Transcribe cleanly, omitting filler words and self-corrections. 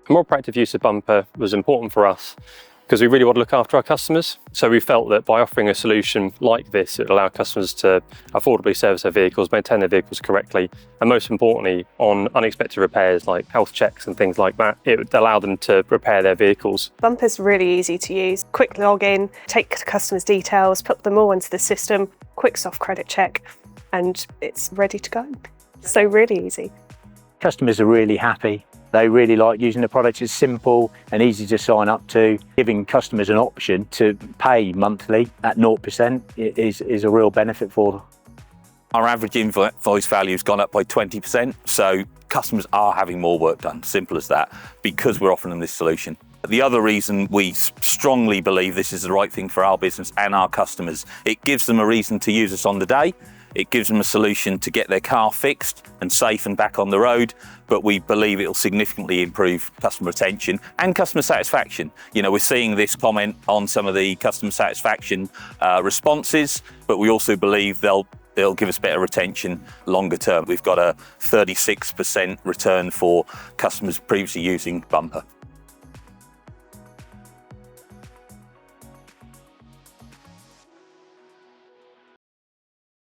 A more proactive use of Bumper was important for us because we really want to look after our customers. So we felt that by offering a solution like this, it would allow customers to affordably service their vehicles, maintain their vehicles correctly, and most importantly, on unexpected repairs like health checks and things like that, it would allow them to repair their vehicles. Bumper's really easy to use. Quick login, take customers' details, put them all into the system, quick soft credit check, and it's ready to go. So really easy. Customers are really happy. They really like using the product. It's simple and easy to sign up to. Giving customers an option to pay monthly at 0% is a real benefit for them. Our average invoice value has gone up by 20%, so customers are having more work done, simple as that, because we're offering them this solution. The other reason we strongly believe this is the right thing for our business and our customers, it gives them a reason to use us on the day. It gives them a solution to get their car fixed and safe and back on the road, but we believe it'll significantly improve customer retention and customer satisfaction. You know, we're seeing this comment on some of the customer satisfaction responses, but we also believe they'll give us better retention longer term. We've got a 36% return for customers previously using Bumper.